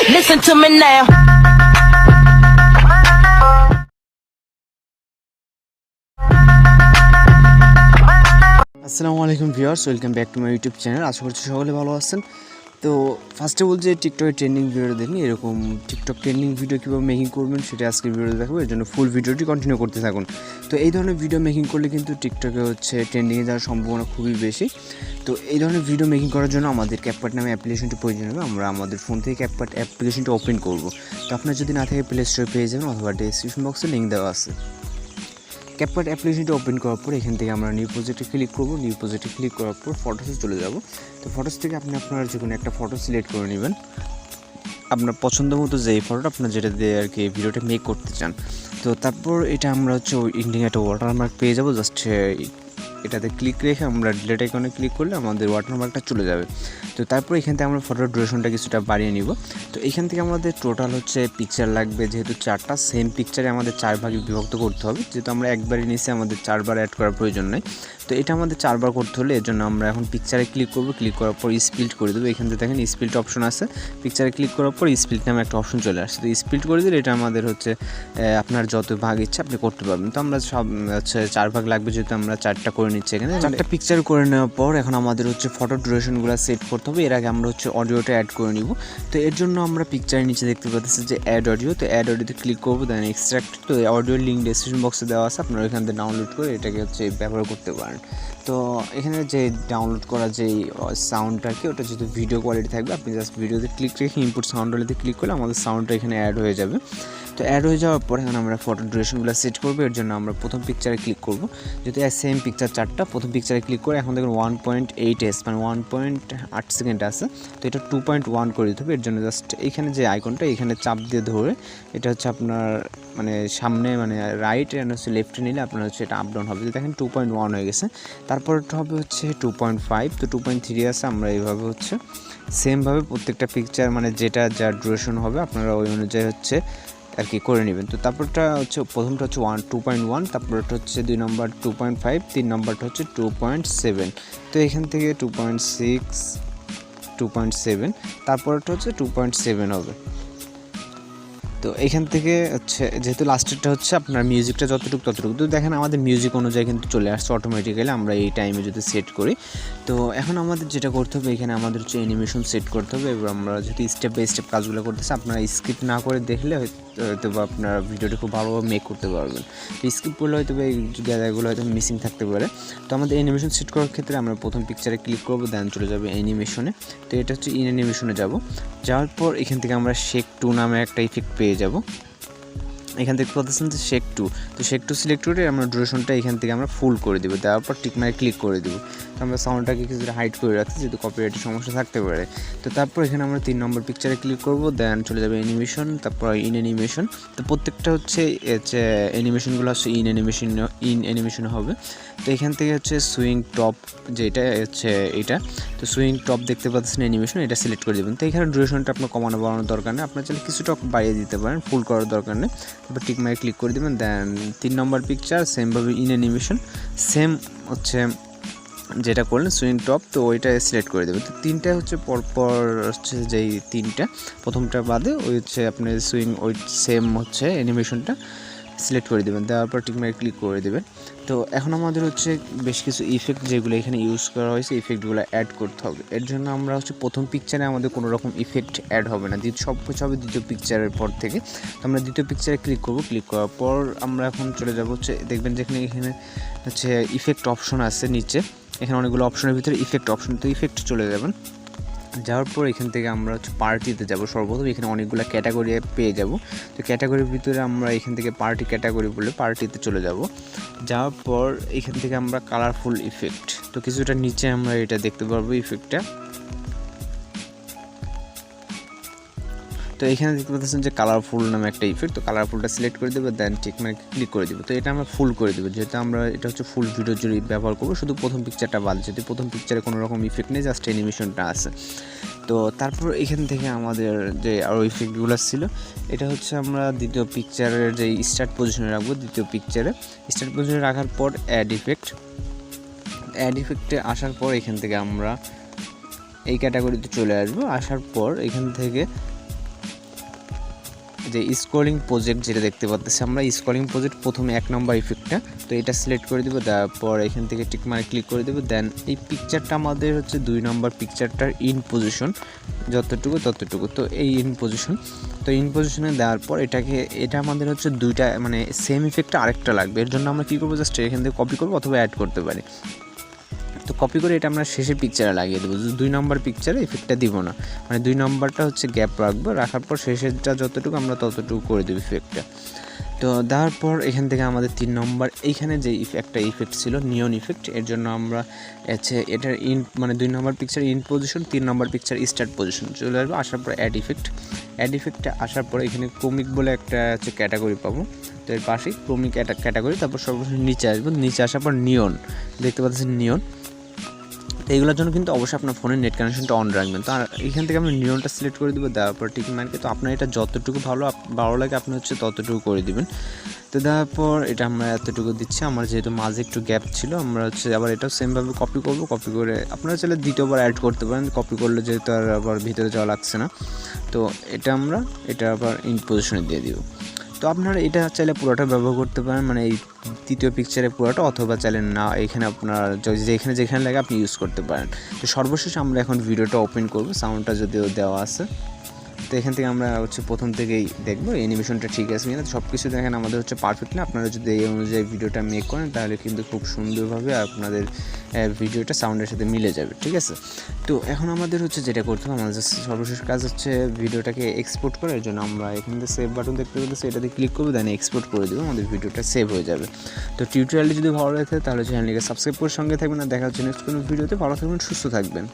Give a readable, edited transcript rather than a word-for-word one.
Listen to me now. আসসালামু আলাইকুম viewers, welcome back to my YouTube channel. আশা করছি সকলে ভালো আছেন। তো ফার্স্টে বলছি টিকটকের ট্রেন্ডিং ভিডিও দেখুন, এরকম টিকটক ট্রেন্ডিং ভিডিও কীভাবে মেকিং করবেন সেটা আজকে ভিডিওতে দেখাবো। এর জন্য ফুল ভিডিওটি কন্টিনিউ করতে থাকুন। তো এই ধরনের ভিডিও মেকিং করলে কিন্তু টিকটকে ট্রেন্ডিংয়ে যাওয়ার সম্ভাবনা খুবই বেশি। তো এই ধরনের ভিডিও মেকিং করার জন্য আমাদের CapCut নামে অ্যাপ্লিকেশনটি প্রয়োজন হবে। আমরা আমাদের ফোন থেকে CapCut অ্যাপ্লিকেশনটি ওপেন করব। তো আপনার যদি না থাকে প্লে স্টোরে পেয়ে যাবেন, অথবা ডেসক্রিপশন বক্সে লিঙ্ক দেওয়া আছে। CapCut অ্যাপ্লিকেশনটি ওপেন করার পর এখান থেকে আমরা নিউ প্রজেক্টে ক্লিক করব। নিউ প্রজেক্টে ক্লিক করার পর ফটোসে চলে যাব। তো ফটোস থেকে আপনি আপনার যে কোনো একটা ফটো সিলেক্ট করে নেবেন, আপনার পছন্দ মতো যে ফটোটা আপনার যেটা দিয়ে আর কি ভিডিওটা মেক করতে চান। তো তারপর এটা আমরা ইন্ডিং একটা ওয়াটারমার্ক পেয়ে যাবো। জাস্ট এটাতে ক্লিক রেখে আমরা ডিলিট আইকনে ক্লিক করলে আমাদের ওয়াটারমার্কটা চলে যাবে। তো তারপর এখান থেকে আমরা ফটোর ডিউরেশনটা কিছুটা বাড়িয়ে নিব। তো এখান থেকে আমাদের টোটাল পিকচার লাগবে, যেহেতু 4টা সেম পিকচারে আমাদের 4 ভাগে বিভক্ত করতে হবে। যেহেতু আমরা একবারই নিচে, আমাদের 4বার অ্যাড করার প্রয়োজন নেই। তো এটা আমাদের 4বার করতে হলে এর জন্য আমরা এখন পিকচারে ক্লিক করব। ক্লিক করার পর স্প্লিট করে দেবো। এখান থেকে দেখেন স্প্লিট অপশন আছে। পিকচারে ক্লিক করার পর স্প্লিট নামে একটা অপশন চলে আসছে। তো স্প্লিট করে দিলে এটা আমাদের আপনার যত ভাগ ইচ্ছা আপনি করতে পারবেন। তো আমরা সব 4 ভাগ লাগবে, যেহেতু আমরা 4টা করে নিচ্ছি। এখানে 4টা পিকচার করে নেওয়ার পর এখন আমাদের ফটো ডিউরেশনগুলো সেট করতে হবে। এর আগে আমরা অডিওটা অ্যাড করে নিব। তো এর জন্য আমরা পিকচারের নিচে দেখতে পাচ্ছি যে অ্যাড অডিও। তো অ্যাড অডিওতে ক্লিক করবো, দেন এক্সট্রাক্ট। তো অডিওর লিঙ্ক ডেসক্রিপশন বক্সে দেওয়া আছে, আপনারা এখান থেকে ডাউনলোড করে এটাকে ব্যবহার করতে পারেন। তো এখানে যে ডাউনলোড করা যে সাউন্ডটা কি, ওটা যেহেতু ভিডিও কোয়ালিটি থাকবে, আপনি জাস্ট ভিডিওতে ক্লিক রেখে ইনপুট সাউন্ড ওয়ালিতে ক্লিক করলে আমাদের সাউন্ডটা এখানে অ্যাড হয়ে যাবে। তো অ্যাড হয়ে যাওয়ার পর এখন আমরা ফটো ডিউরেশনগুলো সেট করবো। এর জন্য আমরা প্রথম পিকচারে ক্লিক করব। যদি সেম পিকচার 4টা, প্রথম পিকচারে ক্লিক করে এখন দেখুন 1.8s মানে 1.8 সেকেন্ড আছে। তো এটা 2.1 করে দিতে হবে। এর জন্য জাস্ট এইখানে যে আইকনটা, এখানে চাপ দিয়ে ধরে এটা আপনার সামনে রাইট অ্যান্ড লেফটে নিলে আপনার এটা আপ ডাউন হবে। দেখেন 2.1 হয়ে গেছে। তারপরটা হবে 2.5। তো 2.3 আছে। আমরা এইভাবে সেমভাবে প্রত্যেকটা পিকচার যেটা যার ডিউরেশন হবে আপনারা ওই অনুযায়ী আর কি করে নেবেন। তো তারপরটা প্রথমটা 2.1, তারপরটা 2 নম্বর 2.5, 3 নম্বরটা 2.7। তো এখান থেকে 2.6, 2.7, তারপরটা 2.7 হবে। তো এখান থেকে যেহেতু লাস্টেরটা আপনার মিউজিকটা যতটুকু ততটুকু। তো দেখেন আমাদের মিউজিক অনুযায়ী কিন্তু চলে আসছে অটোমেটিক্যালি, আমরা এই টাইমে যদি সেট করি। তো এখন আমাদের যেটা করতে হবে, এখানে আমাদের অ্যানিমেশন সেট করতে হবে। এবার আমরা যদি স্টেপ বাই স্টেপ কাজগুলো করতেছি, আপনারা স্কিপ না করে দেখলে হয়তো বা আপনার ভিডিওটি খুব ভালোভাবে মেক করতে পারবেন। তো স্কিপ করলে হয়তো এই জায়গাগুলো মিসিং থাকতে পারে। তো আমাদের অ্যানিমেশন সেট করার ক্ষেত্রে আমরা প্রথম পিকচারে ক্লিক করবো, দেন চলে যাবে অ্যানিমেশনে। তো এটা ইন অ্যানিমেশনে যাওয়ার পর এখান থেকে আমরা শেক 2 নামে একটা ইফেক্ট পেয়ে যাব। এখান থেকে বলতেছেন যে শেক 2। তো শেক 2 সিলেক্ট করে আমরা ডিউরেশনটা এখান থেকে আমরা ফুল করে দেবো। দেওয়ার পর টিক মারে ক্লিক করে দেবো। তো আমরা সাউন্ডটাকে কিছুটা হাইড করে রাখছি, যেহেতু কপিরাইটের সমস্যা থাকতে পারে। তো তারপর এখানে আমরা 3 নম্বর পিকচারে ক্লিক করব, দেন চলে যাবে অ্যানিমেশন, তারপর ইন অ্যানিমেশন। তো প্রত্যেকটা অ্যানিমেশনগুলো ইন অ্যানিমেশন হবে। তো এখান থেকে সুইং টপ, যেটা এটা। তো সুইং টপ দেখতে পাচ্ছেন অ্যানিমেশন, এটা সিলেক্ট করে দেবেন। তো এখানে ডিউরেশনটা আপনার কমানো বাড়ানোর দরকার নেই, আপনার চাইলে কিছুটা বাড়িয়ে দিতে পারেন, ফুল করার দরকার নেই। তারপর টিক মারে ক্লিক করে দেবেন, দেন 3 নম্বর পিকচার সেমভাবে ইন অ্যানিমেশন, সেম যেটা করলেন সুইং টপ, তো ওইটা সিলেক্ট করে দেবেন। তো 3টা পরপর যেই 3টা প্রথমটা বাদে আপনি সুইং ওই সেম অ্যানিমেশনটা সিলেক্ট করে দেবেন। দেওয়ার পর টিক মারে ক্লিক করে দেবেন। তো এখন আমাদের বেশ কিছু ইফেক্ট যেগুলো এখানে ইউজ করা হয়েছে, ইফেক্টগুলো অ্যাড করতে হবে। এর জন্য আমরা প্রথম পিকচারে আমাদের কোনো রকম ইফেক্ট অ্যাড হবে না, সব কিছু হবে দ্বিতীয় পিকচারের পর থেকে। তো আমরা দ্বিতীয় পিকচারে ক্লিক করব। ক্লিক করার পর আমরা এখন চলে যাব দেখবেন যেখানে এখানে ইফেক্ট অপশন আছে নিচে, এখানে অনেকগুলো অপশনের ভিতরে ইফেক্ট অপশন। তো ইফেক্ট চলে যাবেন। যাওয়ার পর এখান থেকে আমরা পার্টিতে যাব। সর্বপ্রথম এখানে অনেকগুলো ক্যাটাগরি পেয়ে যাব। তো ক্যাটাগরির ভিতরে আমরা এখান থেকে পার্টি ক্যাটাগরি বলে পার্টিতে চলে যাব। যাওয়ার পর এখান থেকে আমরা কালারফুল ইফেক্ট, তো কিছুটা নিচে আমরা এটা দেখতে পারবো ইফেক্টটা। তো এখানে দেখতে পাচ্ছেন যে কালারফুল নামে একটা ইফেক্ট। তো কালারফুলটা সিলেক্ট করে দেবো, দেন টিক মার্ক ক্লিক করে দেবো। তো এটা আমরা ফুল করে দেবো, যেহেতু আমরা এটা ফুল ভিডিও জুড়ে ব্যবহার করবো, শুধু প্রথম পিকচারটা বাদ, যেহেতু প্রথম পিকচারে কোনো রকম ইফেক্ট নেই, জাস্ট অ্যানিমেশনটা আছে। তো তারপর এখান থেকে আমাদের যে আরও ইফেক্টগুলো ছিল, এটা আমরা দ্বিতীয় পিকচারের যে স্টার্ট পজিশনে রাখবো। দ্বিতীয় পিকচারে স্টার্ট পজিশনে রাখার পর অ্যাড ইফেক্টে আসার পর এখান থেকে আমরা এই ক্যাটাগরিতে চলে আসবো। আসার পর এখান থেকে যে স্ক্রলিং প্রজেক্ট যেটা দেখতে পাচ্ছি আমরা, স্ক্রলিং প্রজেক্ট প্রথমে 1 নম্বর ইফেক্টটা, তো এটা সিলেক্ট করে দেবো। তারপর এখান থেকে টিক মার্ক ক্লিক করে দেবো। দেন এই পিকচারটা আমাদের হচ্ছে 2 নম্বর পিকচারটার ইন পজিশন যতটুকু ততটুকু, তো এই ইন পজিশন, তো ইন পজিশনে দেওয়ার পর এটা আমাদের হচ্ছে দুইটা মানে সেম ইফেক্টটা আরেকটা লাগবে। এর জন্য আমরা কী করবো, জাস্ট এখান থেকে কপি করবো অথবা অ্যাড করতে পারি। তো কপি করে এটা আমরা শেষের পিকচারে লাগিয়ে দেবো। 2 নম্বর পিকচারে ইফেক্টটা দিব না, মানে 2 নম্বরটা হচ্ছে গ্যাপ রাখবো, রাখার পর শেষেরটা যতটুকু আমরা ততটুকু করে দেবো ইফেক্টটা। তো দেওয়ার পর এখান থেকে আমাদের 3 নম্বর এইখানে যে একটা ইফেক্ট ছিল নিয়ন ইফেক্ট, এর জন্য আমরা এটার ইন মানে 2 number picture in position, 3 number picture start position চলে আসবে। আসার পর অ্যাড ইফেক্টে আসার পর এখানে ক্রমিক বলে একটা হচ্ছে ক্যাটাগরি পাবো, তো এর পাশেই ক্রমিক ক্যাটাগরি, তারপর সর্বশেষ নিচে আসবো। নিচে আসার পর নিয়ন দেখতে পাচ্ছেন নিয়ন, তো এইগুলোর জন্য কিন্তু অবশ্যই আপনার ফোনের নেট কানেকশনটা অন রাখবেন। তো এখান থেকে আমরা নিয়নটা সিলেক্ট করে দেবো, দেওয়ার পর টিক মার্কে। তো আপনার এটা যতটুকু ভালো লাগে আপনি হচ্ছে ততটুকু করে দিবেন। তো দেওয়ার পর এটা আমরা এতটুকু দিচ্ছি, আমার যেহেতু মাঝে একটু গ্যাপ ছিল, আমরা হচ্ছে আবার এটাও সেমভাবে কপি করবো। কপি করে আপনারা চাইলে দ্বিতীয়বার অ্যাড করতে পারেন, কপি করলে যেহেতু আর আবার ভিতরে যাওয়া লাগছে না। তো এটা আবার ইন পজিশনে দিয়ে দিব। তো আপনারা এটা চাইলে পুরোটা ব্যবহার করতে পারেন, মানে এই তৃতীয় পিকচারে পুরোটা, অথবা চাইলে না এখানে আপনার যেখানে লাগে আপনি ইউজ করতে পারেন। তো সর্বশেষ আমরা এখন ভিডিওটা ওপেন করব, সাউন্ডটা যদিও দেওয়া আছে। তো এখান থেকে আমরা হচ্ছে প্রথম থেকেই দেখবো অ্যানিমেশনটা ঠিক আছে কিনা। সব কিছু দেখেন আমাদের হচ্ছে পারফেক্ট না। আপনারা যদি এই অনুযায়ী ভিডিওটা মেক করেন তাহলে কিন্তু খুব সুন্দরভাবে আপনাদের ভিডিওটা সাউন্ডের সাথে মিলে যাবে, ঠিক আছে। তো এখন আমাদের হচ্ছে যেটা করতে হবে, আমাদের সর্বশেষ কাজ হচ্ছে ভিডিওটাকে এক্সপোর্ট করার জন্য আমরা এখান থেকে সেভ বাটন দেখতে পাচ্ছি, এটাতে ক্লিক করবো, দেন এক্সপোর্ট করে দেবো, আমাদের ভিডিওটা সেভ হয়ে যাবে। তো টিউটোরিয়ালটি যদি ভালো লাগে তাহলে চ্যানেলটিকে সাবস্ক্রাইব করে সঙ্গে থাকবেন, আর দেখা হচ্ছে নেক্সট কোনো ভিডিওতে। ভালো থাকবেন, সুস্থ থাকবেন।